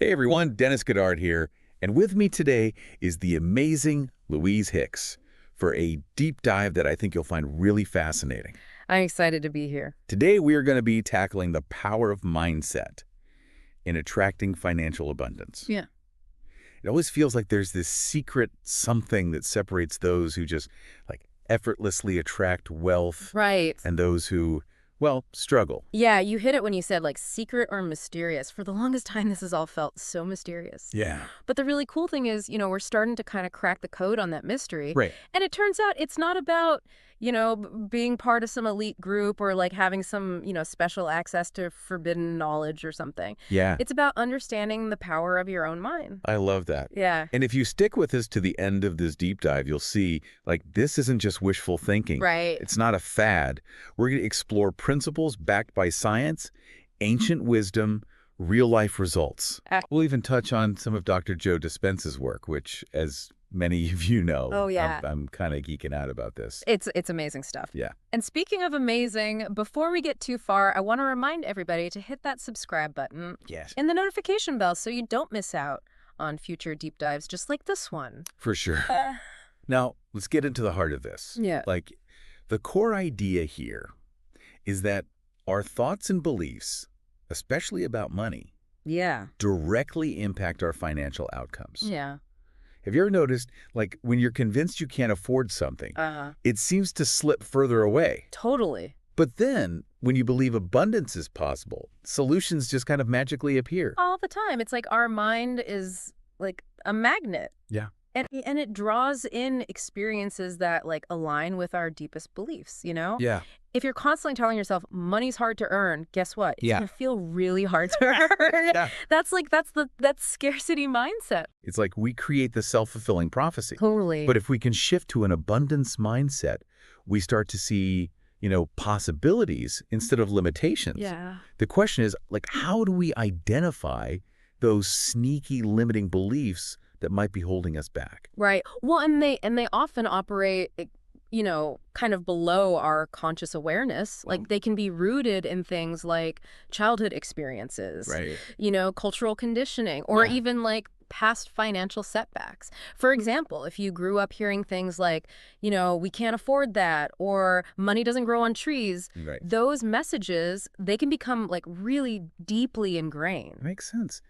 Hey everyone, Dennis Goddard here, and with me today is the amazing Louise Hicks for a deep dive that I think you'll find really fascinating. I'm excited to be here. Today we are going to be tackling the power of mindset in attracting financial abundance. Yeah. It always feels like there's this secret something that separates those who just like effortlessly attract wealth Right. and those who, well, struggle. Yeah, you hit it when you said like secret or mysterious. For the longest time, this has all felt so mysterious. Yeah. But the really cool thing is, we're starting to kind of crack the code on that mystery. Right. And it turns out it's not about, being part of some elite group or like having some, special access to forbidden knowledge or something. Yeah. It's about understanding the power of your own mind. I love that. Yeah. And if you stick with us to the end of this deep dive, you'll see, like, this isn't just wishful thinking. Right. It's not a fad. We're going to explore principles backed by science, ancient wisdom, real-life results. We'll even touch on some of Dr. Joe Dispenza's work, which, as many of you know, Oh, yeah. I'm kind of geeking out about this. It's amazing stuff. Yeah. And speaking of amazing, before we get too far, I want to remind everybody to hit that subscribe button Yes. and the notification bell so you don't miss out on future deep dives just like this one. For sure. Now, let's get into the heart of this. Yeah. Like, the core idea here is that our thoughts and beliefs, especially about money, Yeah. directly impact our financial outcomes. Yeah. Have you ever noticed, like, when you're convinced you can't afford something, Uh-huh. it seems to slip further away? Totally. But then, when you believe abundance is possible, solutions just kind of magically appear. All the time. It's like our mind is like a magnet. Yeah. And it draws in experiences that like align with our deepest beliefs, Yeah. If you're constantly telling yourself money's hard to earn, guess what? It's Yeah. gonna feel really hard to earn. Yeah. That's scarcity mindset. It's like we create the self-fulfilling prophecy. Totally. But if we can shift to an abundance mindset, we start to see, possibilities instead of limitations. Yeah. The question is, like, how do we identify those sneaky limiting beliefs that might be holding us back? Right. Well, and they often operate, kind of below our conscious awareness. Like they can be rooted in things like childhood experiences, Right. Cultural conditioning, or Yeah. even like past financial setbacks. For example, if you grew up hearing things like, we can't afford that, or money doesn't grow on trees, Right. those messages, they can become like really deeply ingrained. Makes sense.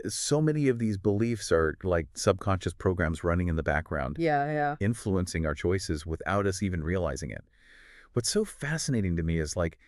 So many of these beliefs are like subconscious programs running in the background, Yeah. influencing our choices without us even realizing it. What's so fascinating to me is, like,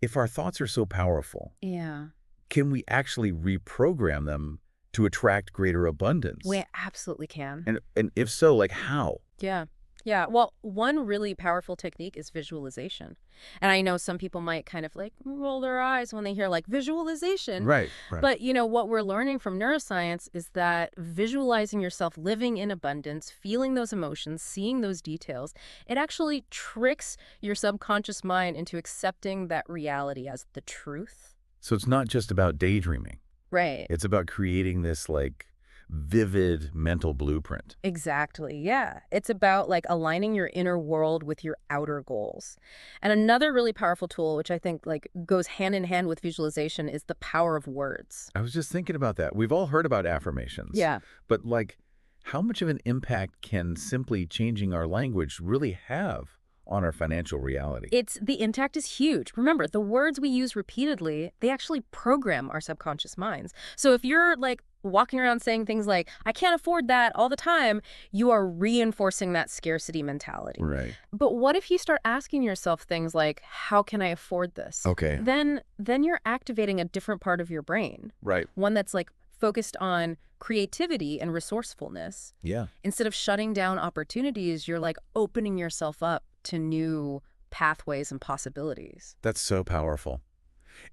if our thoughts are so powerful, Yeah. can we actually reprogram them to attract greater abundance? We absolutely can. And if so, like, how? Yeah. Yeah. Well, one really powerful technique is visualization. And I know some people might kind of like roll their eyes when they hear like visualization. Right. But, what we're learning from neuroscience is that visualizing yourself living in abundance, feeling those emotions, seeing those details, it actually tricks your subconscious mind into accepting that reality as the truth. So it's not just about daydreaming. Right. It's about creating this, like, vivid mental blueprint. Exactly. Yeah. It's about like aligning your inner world with your outer goals. And another really powerful tool, which I think like goes hand in hand with visualization, is the power of words. I was just thinking about that. We've all heard about affirmations. Yeah. But, like, how much of an impact can simply changing our language really have on our financial reality? The impact is huge. Remember, the words we use repeatedly, they actually program our subconscious minds. So if you're like walking around saying things like, I can't afford that all the time, you are reinforcing that scarcity mentality. Right. But what if you start asking yourself things like, how can I afford this? Okay. Then you're activating a different part of your brain. Right. One that's like focused on creativity and resourcefulness. Yeah. Instead of shutting down opportunities, you're like opening yourself up to new pathways and possibilities. That's so powerful.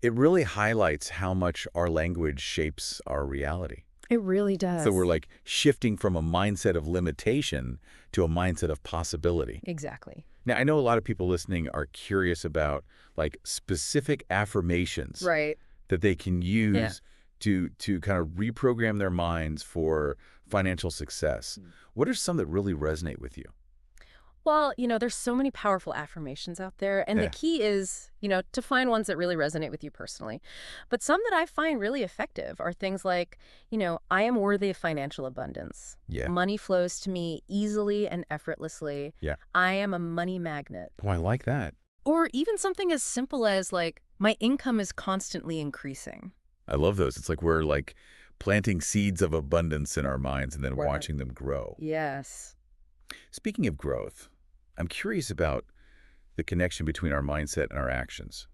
It really highlights how much our language shapes our reality. It really does. So we're like shifting from a mindset of limitation to a mindset of possibility. Exactly. Now, I know a lot of people listening are curious about, like, specific affirmations Right. that they can use to kind of reprogram their minds for financial success. What are some that really resonate with you? Well, there's so many powerful affirmations out there, and the Yeah. key is, to find ones that really resonate with you personally. But some that I find really effective are things like, I am worthy of financial abundance. Yeah. Money flows to me easily and effortlessly. Yeah. I am a money magnet. Oh, I like that. Or even something as simple as, like, my income is constantly increasing. I love those. It's like we're like planting seeds of abundance in our minds and then Right. watching them grow. Yes. Speaking of growth, I'm curious about the connection between our mindset and our actions.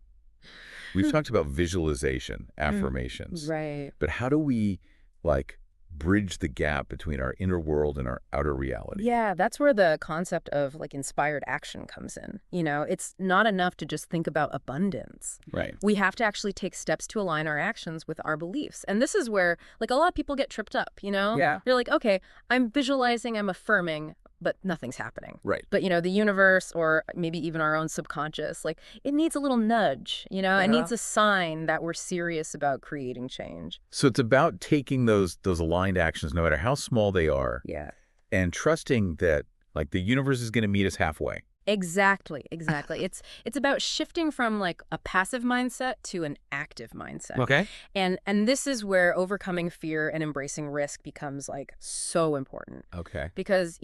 We've talked about visualization, affirmations, Right. but how do we, like, bridge the gap between our inner world and our outer reality? Yeah, that's where the concept of like inspired action comes in. It's not enough to just think about abundance. Right. We have to actually take steps to align our actions with our beliefs. And this is where like a lot of people get tripped up, Yeah. They're like, okay, I'm visualizing, I'm affirming, but nothing's happening. Right. But, the universe or maybe even our own subconscious, like it needs a little nudge, It needs a sign that we're serious about creating change. So it's about taking those aligned actions, no matter how small they are, Yeah. and trusting that, like, the universe is going to meet us halfway. Exactly. It's about shifting from like a passive mindset to an active mindset. Okay. And this is where overcoming fear and embracing risk becomes like so important. Okay. Because,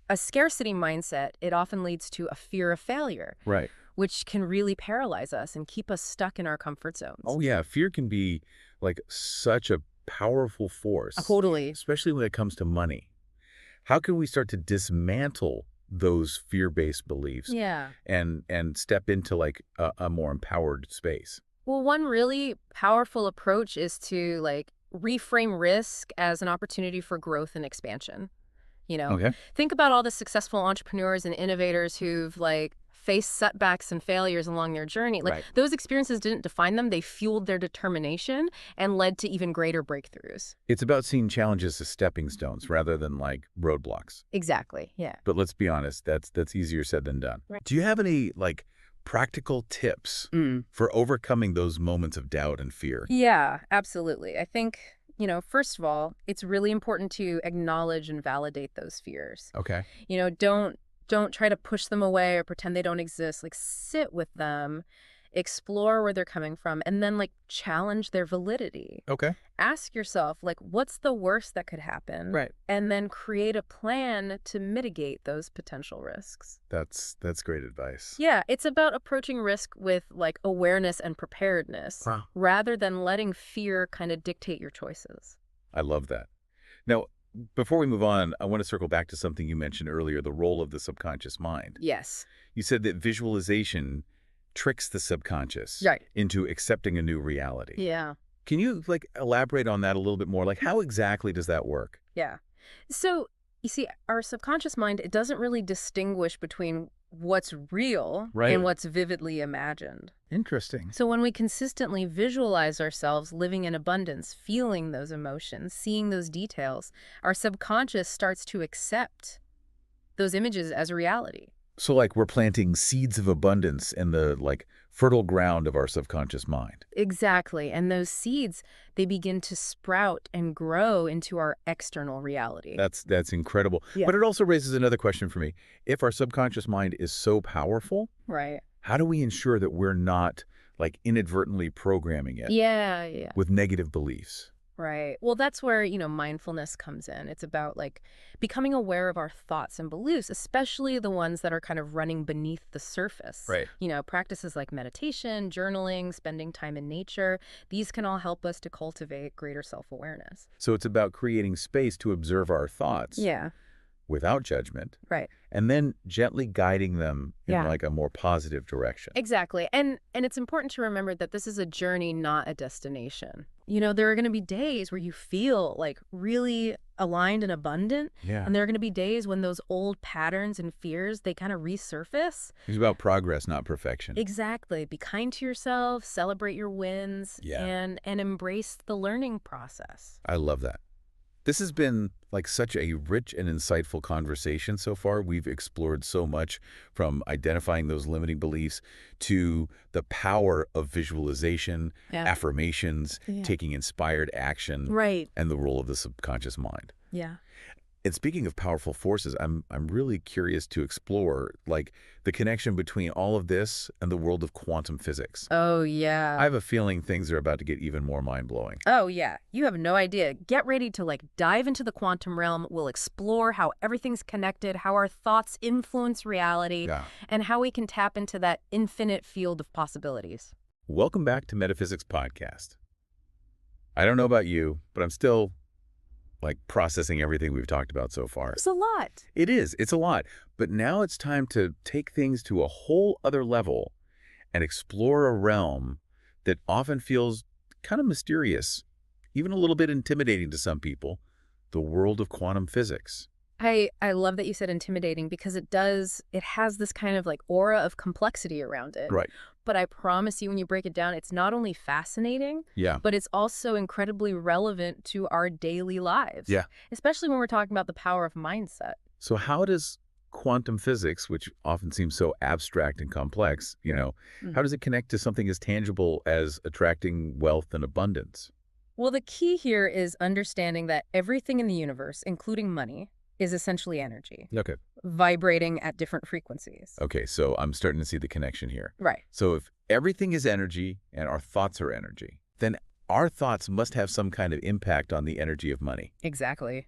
a scarcity mindset, it often leads to a fear of failure, Right. which can really paralyze us and keep us stuck in our comfort zones. Oh, yeah. Fear can be, like, such a powerful force. Totally. Especially when it comes to money. How can we start to dismantle those fear-based beliefs Yeah. and step into, like, a more empowered space? Well, one really powerful approach is to like reframe risk as an opportunity for growth and expansion. Okay. Think about all the successful entrepreneurs and innovators who've like faced setbacks and failures along their journey. Like Right. those experiences didn't define them. They fueled their determination and led to even greater breakthroughs. It's about seeing challenges as stepping stones rather than, like, roadblocks. Exactly. Yeah. But let's be honest, that's easier said than done. Right. Do you have any, like, practical tips for overcoming those moments of doubt and fear? Yeah, absolutely. I think, first of all, it's really important to acknowledge and validate those fears. Okay. Don't try to push them away or pretend they don't exist. Like sit with them, explore where they're coming from, and then like challenge their validity. Okay. Ask yourself, like, what's the worst that could happen? Right. And then create a plan to mitigate those potential risks. That's great advice. Yeah, it's about approaching risk with like awareness and preparedness Wow. rather than letting fear kind of dictate your choices. I love that. Now, before we move on, I want to circle back to something you mentioned earlier, the role of the subconscious mind. Yes. You said that visualization tricks the subconscious Right. into accepting a new reality. Yeah. Can you, like, elaborate on that a little bit more? Like, how exactly does that work? Yeah. So, you see, our subconscious mind, it doesn't really distinguish between what's real Right. and what's vividly imagined. Interesting. So when we consistently visualize ourselves living in abundance, feeling those emotions, seeing those details, our subconscious starts to accept those images as a reality. So, like, we're planting seeds of abundance in the, like, fertile ground of our subconscious mind. Exactly. And those seeds, they begin to sprout and grow into our external reality. That's incredible. Yeah. But it also raises another question for me. If our subconscious mind is so powerful, Right. how do we ensure that we're not, like, inadvertently programming it Yeah. with negative beliefs? Right. Well, that's where, mindfulness comes in. It's about like becoming aware of our thoughts and beliefs, especially the ones that are kind of running beneath the surface. Right. Practices like meditation, journaling, spending time in nature, these can all help us to cultivate greater self-awareness. So it's about creating space to observe our thoughts Yeah. without judgment, Right. and then gently guiding them in, Yeah. like, a more positive direction. Exactly. And it's important to remember that this is a journey, not a destination. There are going to be days where you feel like really aligned and abundant. Yeah. And there are going to be days when those old patterns and fears, they kind of resurface. It's about progress, not perfection. Exactly. Be kind to yourself, celebrate your wins, Yeah. and embrace the learning process. I love that. This has been, like, such a rich and insightful conversation so far. We've explored so much, from identifying those limiting beliefs to the power of visualization, Yeah. affirmations, Yeah. taking inspired action, Right. and the role of the subconscious mind. Yeah. And speaking of powerful forces, I'm really curious to explore, like, the connection between all of this and the world of quantum physics. Oh, I yeah. have a feeling things are about to get even more mind-blowing. Oh, yeah. You have no idea. Get ready to, dive into the quantum realm. We'll explore how everything's connected, how our thoughts influence reality, Yeah. and how we can tap into that infinite field of possibilities. Welcome back to Metaphysics Podcast. I don't know about you, but I'm still, processing everything we've talked about so far. It's a lot. It is. It's a lot. But now it's time to take things to a whole other level and explore a realm that often feels kind of mysterious, even a little bit intimidating to some people, the world of quantum physics. I love that you said intimidating because it has this kind of aura of complexity around it. Right. But I promise you, when you break it down, it's not only fascinating, Yeah. but it's also incredibly relevant to our daily lives. Yeah. Especially when we're talking about the power of mindset. So how does quantum physics, which often seems so abstract and complex, how does it connect to something as tangible as attracting wealth and abundance? Well, the key here is understanding that everything in the universe, including money, is essentially energy, Okay. vibrating at different frequencies. Okay, so I'm starting to see the connection here. Right. So if everything is energy and our thoughts are energy, then our thoughts must have some kind of impact on the energy of money. Exactly.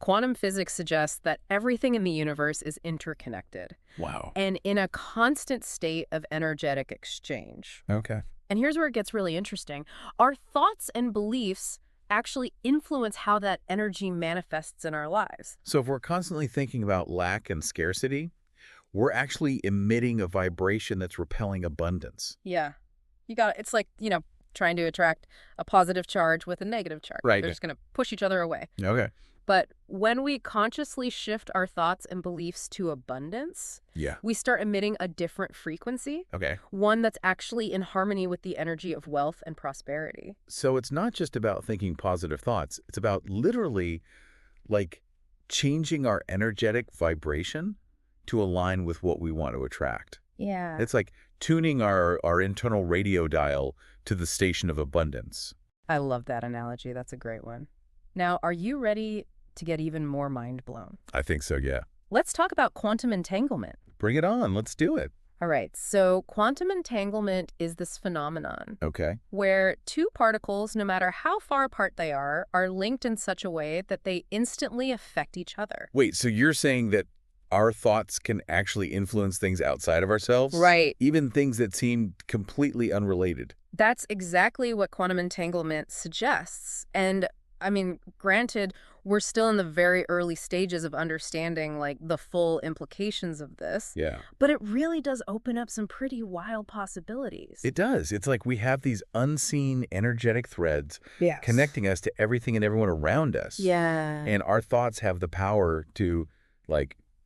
Quantum physics suggests that everything in the universe is interconnected Wow. and in a constant state of energetic exchange. Okay. And here's where it gets really interesting. Our thoughts and beliefs actually influence how that energy manifests in our lives. So if we're constantly thinking about lack and scarcity, we're actually emitting a vibration that's repelling abundance. Yeah. You got it. It's like, trying to attract a positive charge with a negative charge. Right. They're just going to push each other away. Okay. But when we consciously shift our thoughts and beliefs to abundance, Yeah. we start emitting a different frequency, Okay. one that's actually in harmony with the energy of wealth and prosperity. So it's not just about thinking positive thoughts. It's about literally, changing our energetic vibration to align with what we want to attract. Yeah. It's like tuning our internal radio dial to the station of abundance. I love that analogy. That's a great one. Now, are you ready to get even more mind blown? I think so, yeah. Let's talk about quantum entanglement. Bring it on. Let's do it. All right, so quantum entanglement is this phenomenon Okay. where two particles, no matter how far apart they are linked in such a way that they instantly affect each other. Wait, so you're saying that our thoughts can actually influence things outside of ourselves? Right. Even things that seem completely unrelated. That's exactly what quantum entanglement suggests. And granted, we're still in the very early stages of understanding the full implications of this. Yeah. But it really does open up some pretty wild possibilities. It does. It's like we have these unseen energetic threads Yes. connecting us to everything and everyone around us. Yeah. And our thoughts have the power to,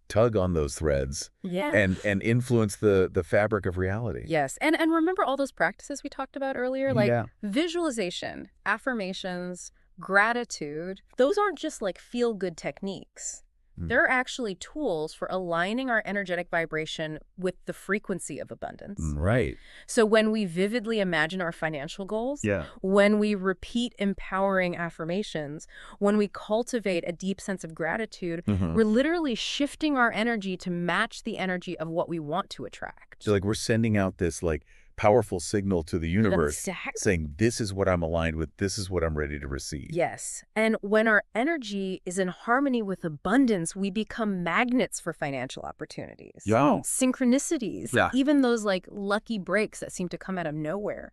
tug on those threads Yeah. and influence the fabric of reality. Yes. And remember all those practices we talked about earlier? Yeah. Visualization, affirmations, gratitude. Those aren't just feel-good techniques. They're actually tools for aligning our energetic vibration with the frequency of abundance. Right. So when we vividly imagine our financial goals, Yeah. when we repeat empowering affirmations, when we cultivate a deep sense of gratitude, we're literally shifting our energy to match the energy of what we want to attract. So we're sending out this powerful signal to the universe Exactly. saying, this is what I'm aligned with, this is what I'm ready to receive. Yes. And when our energy is in harmony with abundance, we become magnets for financial opportunities. Yeah. Synchronicities. Yeah. Even those lucky breaks that seem to come out of nowhere.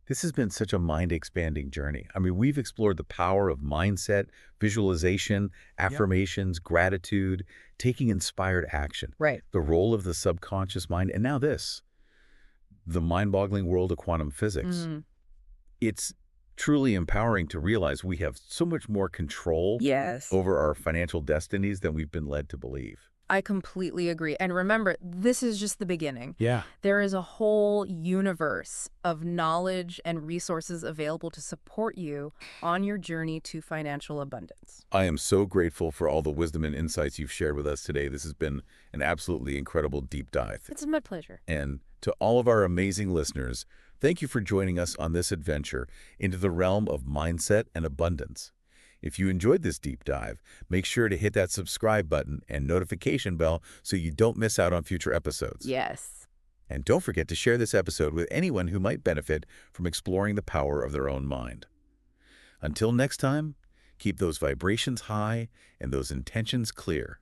This has been such a mind-expanding journey. We've explored the power of mindset, visualization, affirmations, gratitude, taking inspired action, Right. the role of the subconscious mind, and now this, the mind-boggling world of quantum physics. It's truly empowering to realize we have so much more control Yes. over our financial destinies than we've been led to believe. I completely agree. And remember, this is just the beginning. Yeah. There is a whole universe of knowledge and resources available to support you on your journey to financial abundance. I am so grateful for all the wisdom and insights you've shared with us today. This has been an absolutely incredible deep dive. It's my pleasure. And to all of our amazing listeners, thank you for joining us on this adventure into the realm of mindset and abundance. If you enjoyed this deep dive, make sure to hit that subscribe button and notification bell so you don't miss out on future episodes. Yes. And don't forget to share this episode with anyone who might benefit from exploring the power of their own mind. Until next time, keep those vibrations high and those intentions clear.